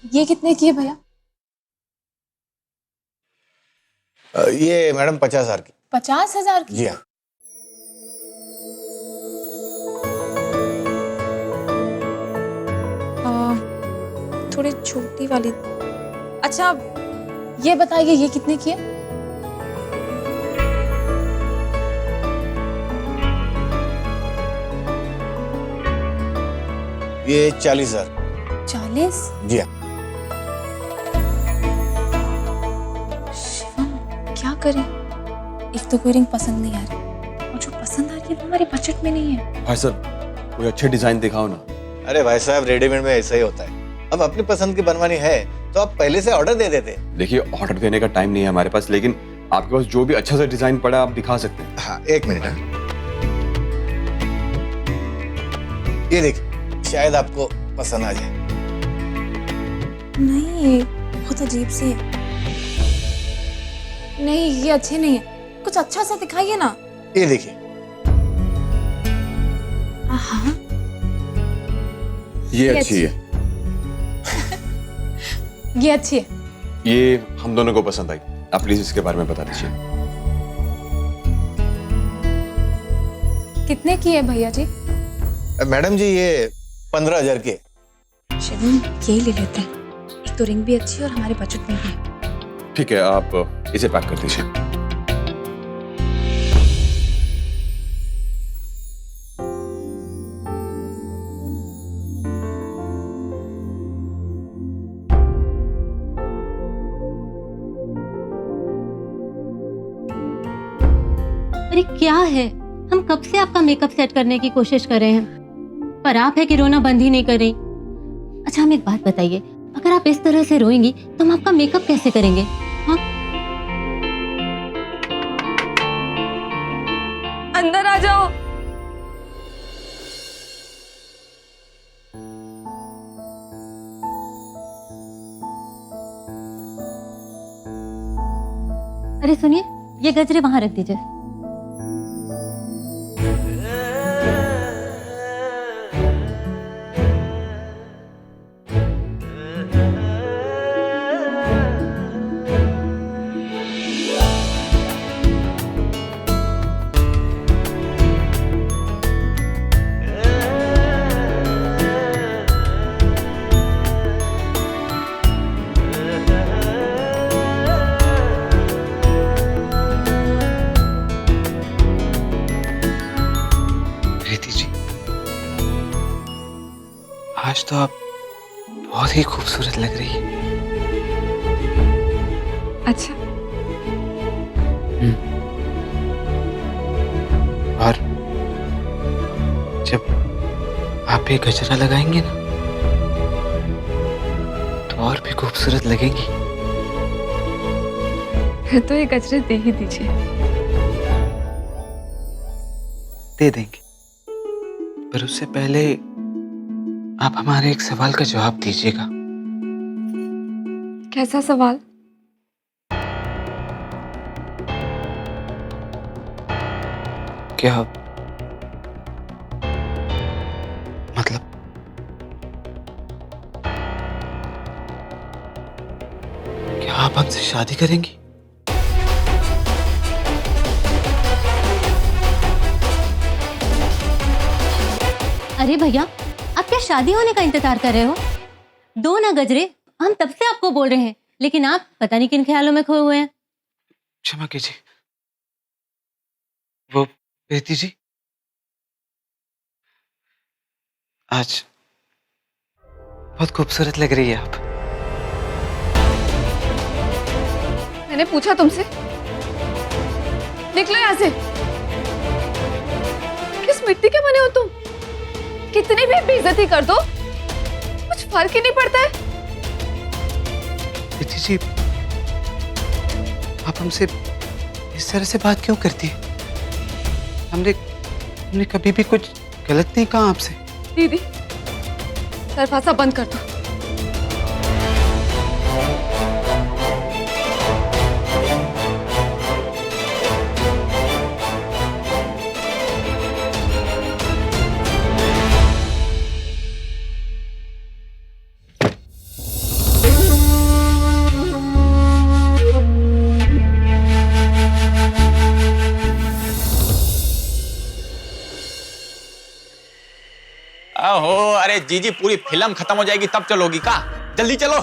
ये कितने की है भैया? ये मैडम 50,000 की। 50,000 की? जी हाँ। थोड़ी छोटी वाली। अच्छा ये बताइए ये कितने की है? ये 40,000। 40? जी हाँ। शिवम क्या करें? एक तो कोई रिंग पसंद नहीं आ रही और जो पसंद आ रही है वो हमारे बजट में नहीं है। भाई साहब कोई अच्छे डिजाइन दिखाओ ना। अरे भाई साहब रेडीमेड में ऐसा ही होता है। अब अपनी पसंद की बनवानी है तो आप पहले से ऑर्डर दे देते। देखिए ऑर्डर देने का टाइम नहीं है हमारे पास, लेकिन आपके पास जो भी अच्छा सा डिजाइन पड़ा आप दिखा सकते हैं। हाँ एक मिनट हाँ। ये देखिए शायद आपको पसंद आ जाए। नहीं बहुत अजीब सी है। नहीं ये अच्छे नहीं है, कुछ अच्छा सा दिखाइए ना। ये देखिए। हाँ ये अच्छी है। ये अच्छी है। ये हम दोनों को पसंद आई। आप प्लीज इसके बारे में बता दीजिए। कितने की है भैया जी? मैडम जी ये 15,000 की है। शिवम यही ले लेते हैं, एक तो रिंग भी अच्छी है और हमारे बजट में भी है। ठीक है आप इसे पैक कर दीजिए। अरे क्या है, हम कब से आपका मेकअप सेट करने की कोशिश कर रहे हैं पर आप है कि रोना बंद ही नहीं कर रही। अच्छा हम एक बात बताइए, अगर आप इस तरह से रोएंगी तो हम आपका मेकअप कैसे करेंगे? हाँ अंदर आ जाओ। अरे सुनिए, ये गजरे वहां रख दीजिए। प्रीति जी, आज तो आप बहुत ही खूबसूरत लग रही है। अच्छा और जब आप ये गजरा लगाएंगे ना तो और भी खूबसूरत लगेंगी। फिर तो ये गजरे दे ही दीजिए। दे देंगे, पर उससे पहले आप हमारे एक सवाल का जवाब दीजिएगा। कैसा सवाल? क्या मतलब क्या आप हमसे शादी करेंगी? अरे भैया, आप क्या शादी होने का इंतजार कर रहे हो? दो ना गजरे, हम तब से आपको बोल रहे हैं, लेकिन आप पता नहीं किन ख्यालों में खोए हुए हैं। क्षमा कीजिए। वो प्रीति जी, आज बहुत खूबसूरत लग रही है आप। मैंने पूछा तुमसे, निकलो यहाँ से। किस मिट्टी के बने हो तुम? कितनी भी बेइज्जती कर दो कुछ फर्क ही नहीं पड़ता है। प्रीति जी, आप हमसे इस तरह से बात क्यों करती है? हमने कभी भी कुछ गलत नहीं कहा आपसे। दीदी दरवाजा बंद कर दो। जीजी पूरी फिल्म खत्म हो जाएगी तब चलोगी का? जल्दी चलो।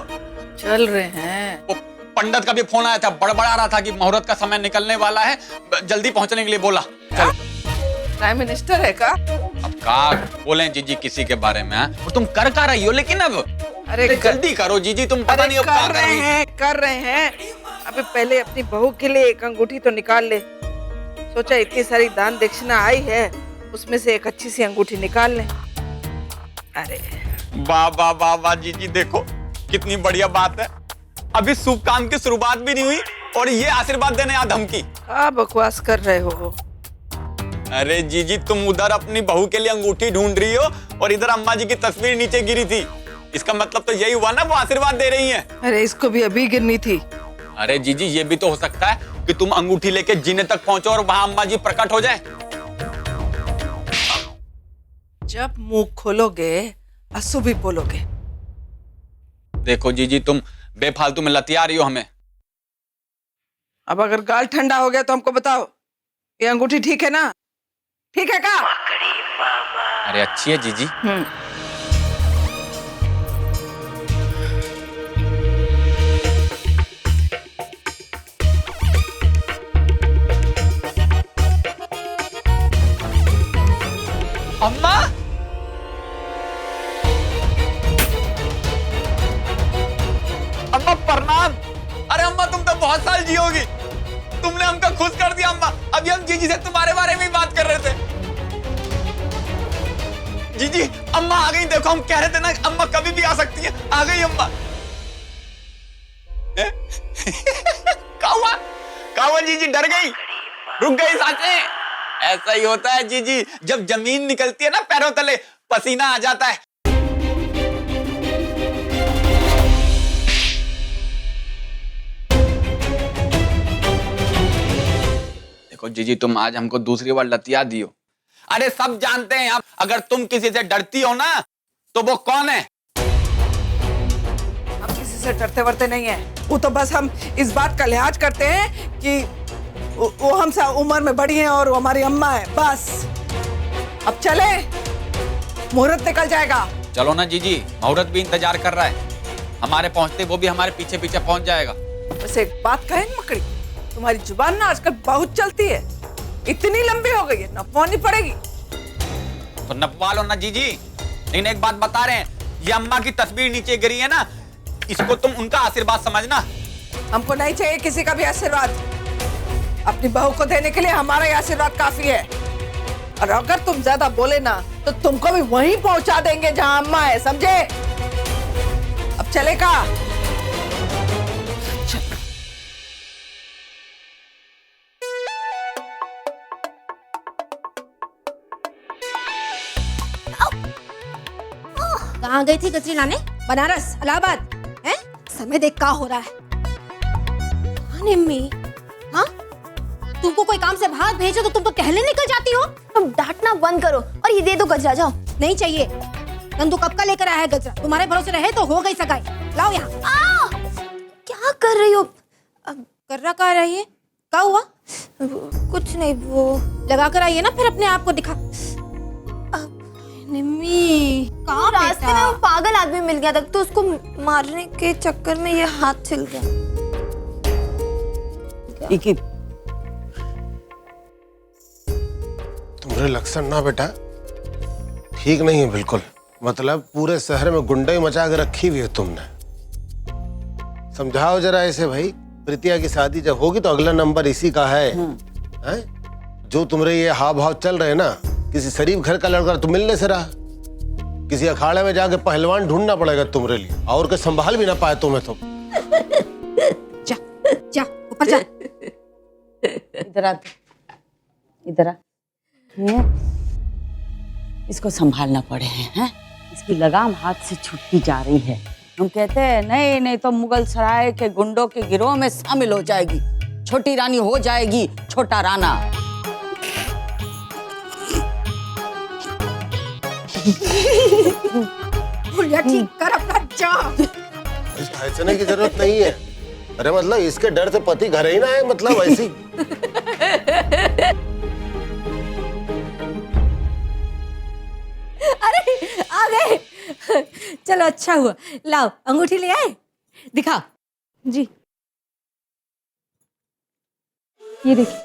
चल रहे हैं। वो पंडित का भी फोन आया था, बड़बड़ा रहा था कि मुहूर्त का समय निकलने वाला है, जल्दी पहुंचने के लिए बोला। चलो। प्राइम मिनिस्टर है का? अब का बोले जीजी किसी के बारे में? और तुम कर रही हो लेकिन अब अरे जल्दी करो जीजी, तुम पता नहीं अब क्या कर रहे हैं। अबे पहले अपनी बहू के लिए एक अंगूठी तो निकाल ले। सोचा इतनी सारी दान दक्षिणा आई है, उसमें से एक अच्छी सी अंगूठी निकाल ले। अरे वाह वाह वाह वाह जीजी, देखो कितनी बढ़िया बात है। अभी शुभ काम की शुरुआत भी नहीं हुई और ये आशीर्वाद देने आ धमकी। क्या बकवास कर रहे हो? अरे जीजी, तुम उधर अपनी बहू के लिए अंगूठी ढूंढ रही हो और इधर अम्मा जी की तस्वीर नीचे गिरी थी। इसका मतलब तो यही हुआ ना, वो आशीर्वाद दे रही हैं। अरे इसको भी अभी गिरनी थी। अरे जीजी, ये भी तो हो सकता है कि तुम अंगूठी लेके जीने तक पहुंचो और वहां अम्मा जी प्रकट हो जाए। जब मुंह खोलोगे अशुभ ही बोलोगे। देखो जीजी, तुम बेफालतू में लतिया रही हो हमें। अब अगर गाल ठंडा हो गया तो हमको बताओ, ये अंगूठी ठीक है ना? ठीक है का? अरे अच्छी है जीजी। अम्मा, अम्मा प्रणाम। अरे अम्मा, तुम तो बहुत साल जियोगी। तुमने हमको खुश कर दिया अम्मा। अभी हम जीजी से तुम्हारे बारे में ही बात कर रहे थे। जीजी, अम्मा आ गई। देखो, हम कह रहे थे ना अम्मा कभी भी आ सकती है। आ गई अम्मा। क्या हुआ जीजी, डर गई? रुक गई सांसें? ऐसा ही होता है जीजी, जब जमीन निकलती है ना पैरों तले, पसीना आ जाता है। देखो जीजी, तुम आज हमको दूसरी बार लतिया दियो। अरे सब जानते हैं आप, अगर तुम किसी से डरती हो ना तो वो कौन है? हम किसी से डरते वरते नहीं है। वो तो बस हम इस बात का लिहाज करते हैं कि वो हमसे उम्र में बड़ी हैं और वो हमारी अम्मा है, बस। अब चले, मुहूर्त निकल जाएगा। चलो ना जीजी, मुहूर्त भी इंतजार कर रहा है। हमारे पहुंचते वो भी हमारे पीछे पीछे पहुंच जाएगा। बस एक बात कहे मकड़ी, तुम्हारी जुबान ना आजकल बहुत चलती है। इतनी लंबी हो गई है, नपवानी पड़ेगी। तो नपवा लो ना जीजी। लेकिन एक बात बता रहे हैं, ये अम्मा की तस्वीर नीचे गिरी है ना, इसको तुम उनका आशीर्वाद समझना। हमको नहीं चाहिए किसी का भी आशीर्वाद। अपनी बहू को देने के लिए हमारा ही आशीर्वाद काफी है। और अगर तुम ज्यादा बोले ना तो तुमको भी वहीं पहुंचा देंगे जहां अम्मा है, समझे? अब चलेगा? कहाँ गई थी कचरी लाने? बनारस, इलाहाबाद? हैं? समय देख क्या हो रहा है। निम्मी, हाँ? तुमको कोई काम से बाहर भेजो तो तुम तो टहलने निकल जाती हो। तुम डांटना बंद करो और ये दे दो गजरा, जाओ। नहीं चाहिए। नंदू कब का लेकर आया है गजरा? तुम्हारे भरोसे रहे तो हो गई सगाई। लाओ यहाँ। क्या कर रही हो? कर्रा का रही है? क्या हुआ? कुछ नहीं, वो लगा कर आइए ना, फिर अपने आप को दिखा। निम्मी, कहाँ रास्ते में वो पागल आदमी मिल गया था तो उसको मारने के चक्कर में ये हाथ छिल गया। तुम्हारे लक्षण ना बेटा ठीक नहीं है बिल्कुल। मतलब पूरे शहर में गुंडाई मचा के रखी हुई है तुमने। समझाओ जरा ऐसे भाई। प्रीतिया की शादी जब होगी तो अगला नंबर इसी का है। हैं? जो तुम्हारे ये हाव भाव चल रहे हैं ना, किसी शरीफ घर का लड़का तो मिलने से रहा। किसी अखाड़े में जाके पहलवान ढूंढना पड़ेगा तुम्हारे लिए, और के संभाल भी ना पाए तुम्हें तो। जा, जा, ऊपर जा। इधर आ, इधर आ। इसको संभालना पड़े हैं। इसकी लगाम हाथ से छूटती जा रही है। हम कहते हैं नहीं नहीं तो मुगल सराय के गुंडों के गिरोह में शामिल हो जाएगी, छोटी रानी हो जाएगी छोटा राणा। भूलिया ठीक कर अपना जा। ऐसे की जरूरत नहीं है। अरे मतलब इसके डर से पति घर ही ना है, मतलब ऐसी। अरे आ गए, चलो अच्छा हुआ। लाओ अंगूठी ले आए, दिखाओ। जी ये देखिए।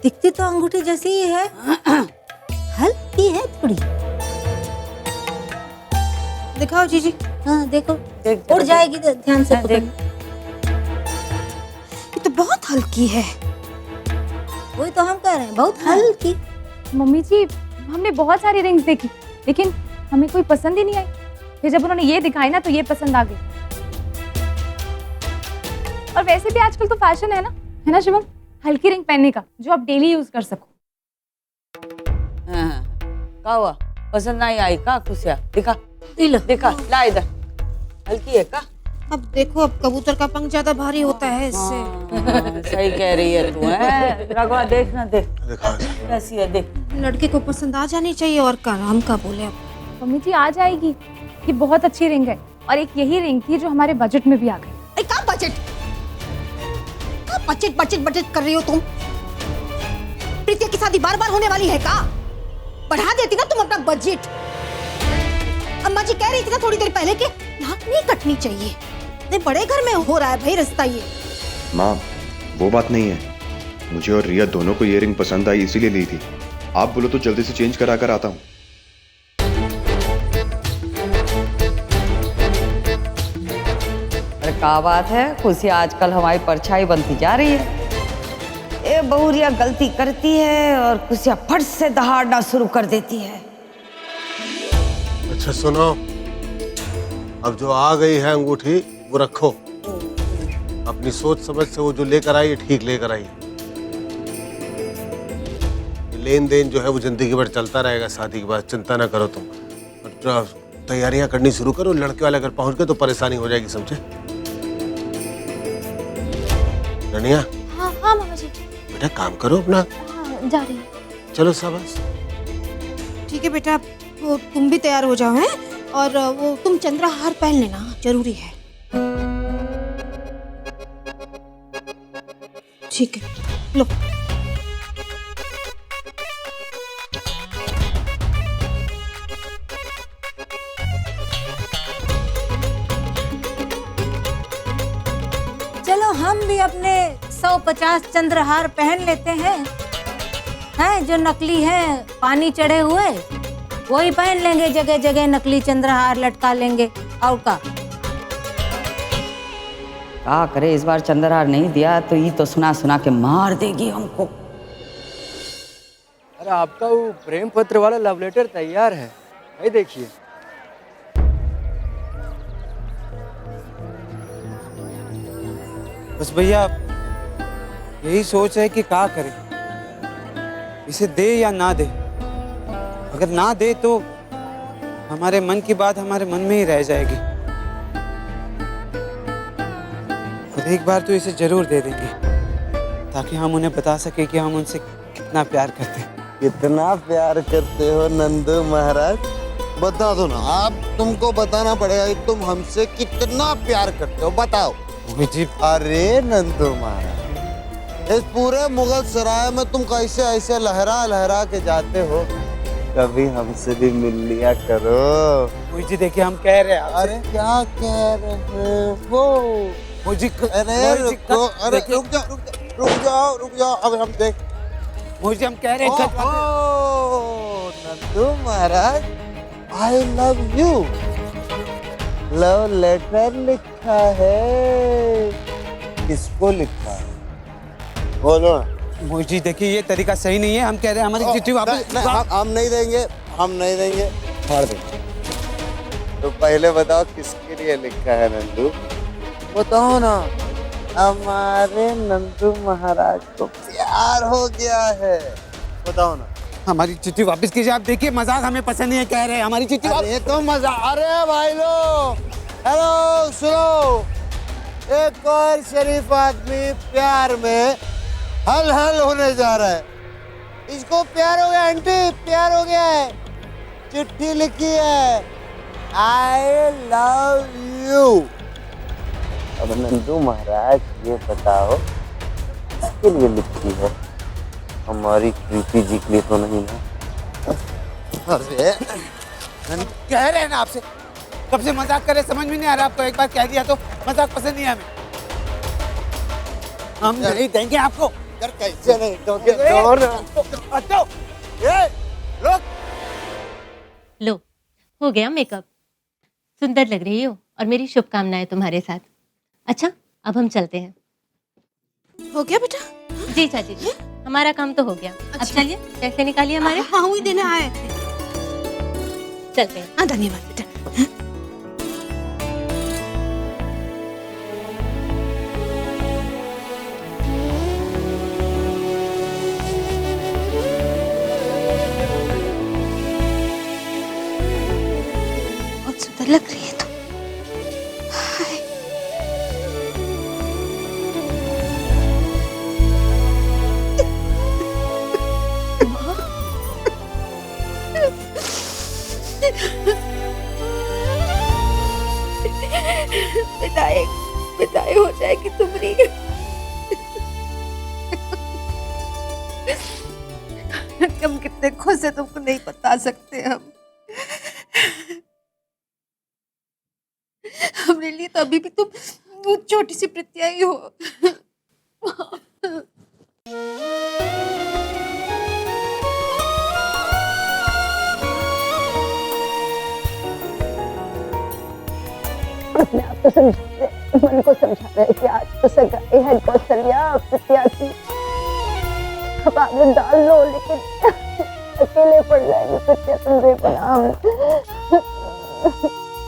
दिखती तो अंगूठी जैसी ही है, हल्की है थोड़ी। दिखाओ जीजी। हाँ देखो, उड़ जाएगी, ध्यान से पकड़। ये तो बहुत हल्की है। वही तो हम कह रहे हैं, बहुत हल्की। मम्मी जी हमने बहुत सारी रिंग्स देखी लेकिन हमें कोई पसंद ही नहीं आई। फिर जब उन्होंने ये दिखाई ना तो ये पसंद आ गई। और वैसे भी आजकल तो फैशन है ना शिवम, हल्की रिंग पहनने का जो आप डेली यूज कर सको। का हुआ, पसंद नहीं आई का? खुशिया दिखा, दिखा, ला इधर। हल्की है का? अब देखो, अब कबूतर का पंख ज्यादा भारी होता है इससे। सही कह रही है तू, है रघुआ, देख ना, देख कैसी है, देख। लड़के को पसंद आ जानी चाहिए, और का हम का बोले। अब मम्मी जी आ जाएगी, ये बहुत अच्छी रिंग है और एक यही रिंग थी जो हमारे बजट में भी आ गई। का बजट? का बजट बजट बजट कर रही हो तुम? प्रीतिया की शादी बार बार होने वाली है का? बढ़ा देती ना तुम अपना बजट। अम्मा जी कह रही थी ना थोड़ी देर पहले कि नाक नहीं कटनी चाहिए। नहीं, बड़े घर में हो रहा है भाई रिश्ता ये। माँ वो बात नहीं है, मुझे और रिया दोनों को ये रिंग पसंद आई इसीलिए ली थी। आप बोलो तो जल्दी से चेंज करा कर आता हूँ। अरे क्या बात है, खुशी आजकल हमारी परछाई बनती जा रही है। ये बहुरिया गलती करती है और खुशियाँ फट से दहाड़ना शुरू कर देती है। अच्छा सुनो, अब जो आ गई है अंगूठी वो रखो। अपनी सोच समझ से वो जो लेकर आई है ठीक लेकर आई। लेन देन जो है वो जिंदगी भर चलता रहेगा शादी के बाद, चिंता ना करो तुम। और तैयारियां करनी शुरू करो, लड़के वाले अगर पहुंच गए तो परेशानी हो जाएगी, समझे? रनिया। हाँ हाँ मामा जी। बेटा काम करो अपना। हाँ जा रही है। चलो शाबाश। ठीक है बेटा, वो तुम भी तैयार हो जाओ हैं, और वो तुम चंद्रहार पहन लेना, जरूरी है। ठीक है, लो। चलो हम भी अपने 150 चंद्रहार पहन लेते हैं जो नकली है, पानी चढ़े हुए वही पहन लेंगे। जगह जगह नकली चंद्रहार लटका लेंगे। और का करे, इस बार चंद्रहार नहीं दिया तो ये तो सुना सुना के मार देगी हमको। अरे आपका वो प्रेम पत्र वाला लव लेटर तैयार है, भाई देखिए। बस भैया यही सोच है कि क्या करें, इसे दे या ना दे। अगर ना दे तो हमारे मन की बात हमारे मन में ही रह जाएगी। और एक बार तो इसे जरूर दे देंगे ताकि हम उन्हें बता सके कि हम उनसे कितना प्यार करते हैं। कितना प्यार करते हो नंदू महाराज, बता दो ना। आप तुमको बताना पड़ेगा कि तुम हमसे कितना प्यार करते हो, बताओ। अरे नंदू महाराज, इस पूरे मुगल सराय में तुम कैसे ऐसे लहरा लहरा के जाते हो, कभी हमसे भी मिल लिया करो। जी देखिए हम कह रहे हैं। अरे क्या कह रहे हो? अरे रुको, अरे रुक जाओ, अब हम देख। मुझे हम कह रहे हैं Nandu Maharaj, I love you. Love letter लिखा है, किसको लिखा है बोलो। मोजी देखिए ये तरीका सही नहीं है, हम कह रहे हैं हमारी चिट्ठी वापस। हम नहीं देंगे, हम नहीं देंगे, फाड़ देंगे। तो पहले बताओ किसके लिए लिखा है नंदू, बताओ ना। हमारे नंदू महाराज को प्यार हो गया है, बताओ ना। हमारी चिट्ठी वापस कीजिए। आप देखिए मजाक हमें पसंद नहीं है, कह रहे हैं हमारी चिट्ठी ये तो मजाक। अरे भाई लोग, हेलो सुनो, एक और शरीफ आदमी प्यार में हल हल होने जा रहा है। इसको प्यार हो गया आंटी, प्यार हो गया है। चिट्ठी लिखी है, आई लव यू। अब नंदू महाराज ये बताओ किसके लिए लिखती है? हमारी प्रीति जी के लिए तो नहीं ना? अरे कह रहे हैं ना आपसे, कब से मजाक करे समझ में नहीं आ रहा आपको। एक बार कह दिया तो मजाक पसंद नहीं है हमें। हम नहीं देंगे आपको। यार कैसे नहीं दोगे? लो, हो गया मेकअप। सुंदर लग रही हो और मेरी शुभकामनाएं तुम्हारे साथ। अच्छा, अब हम चलते हैं। हो गया बेटा? जी चाची जी, हमारा काम तो हो गया। अब चलिए, पैसे निकालिए हमारे। हाँ, वही देने आए थे। चलते हैं। हाँ, धन्यवाद बेटा। बहुत सुंदर लग रही है तू। हाय। विदाई हो जाएगी तुम्हारी। हम कितने खुश हैं तुमको नहीं बता सकते हम। हमारे लिए तो अभी भी तुम छोटी सी प्रीतिया ही हो। अपने आप को समझा रहे, मन को समझा रहे कि आज तो सगाई है कौशल्या प्रीतिया की। अब आगे डाल लो, लेकिन अकेले पड़ जाएंगे प्रीतिया तुम्हारे बनाम।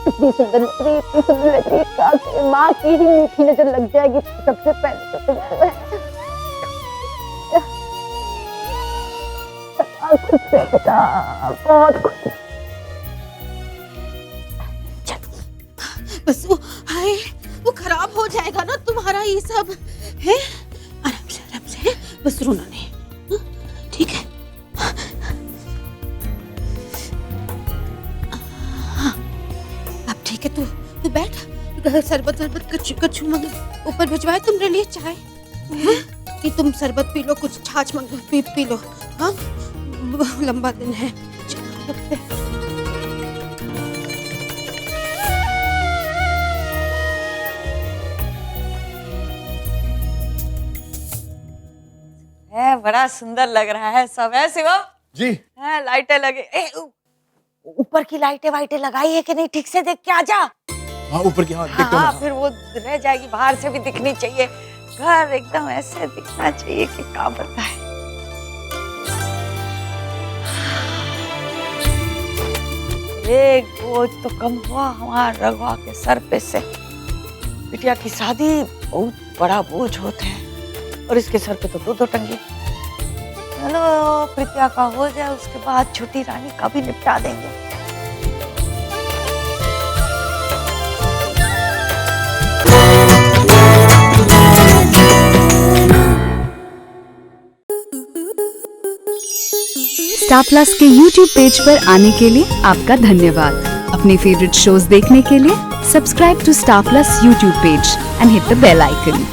इतनी सुंदर लग रही, इतनी सुंदर लग रही, काके माँ की ही मीठी नजर लग जाएगी सबसे पहले तो तुम्हें। खुश है बेटा, बहुत खुश। बस वो, हाय, वो खराब हो जाएगा ना तुम्हारा ये सब है। आराम से बस रोना नहीं, ठीक है? हाँ, अब ठीक है, तू बैठ। शरबत कछु मंग ऊपर भिजवाए तुमरे लिए चाय। कि तुम शरबत पी लो, कुछ छाछ मंग पी लो। हाँ, लंबा दिन है। लगते है, बड़ा सुंदर लग रहा है सब। है शिवम जी? है, लाइटें लगे। ऊपर की लाइटें वाइटें लगाई है कि नहीं? ठीक से देख के आजा। हाँ, ऊपर की। हाँ, हाँ, फिर वो रह जाएगी, बाहर से भी दिखनी चाहिए। घर एकदम ऐसे दिखना चाहिए कि क्या बताए। एक बोझ तो कम हुआ हमारा रघुआ के सर पे से। बिटिया की शादी बहुत बड़ा बोझ होता है और इसके सर पे तो दो टंगे। चलो प्रीतिया का हो जाए, उसके बाद छोटी रानी का भी निपटा देंगे। स्टार प्लस के YouTube पेज पर आने के लिए आपका धन्यवाद। अपने फेवरेट शोज देखने के लिए subscribe to Star Plus YouTube page and hit the bell icon.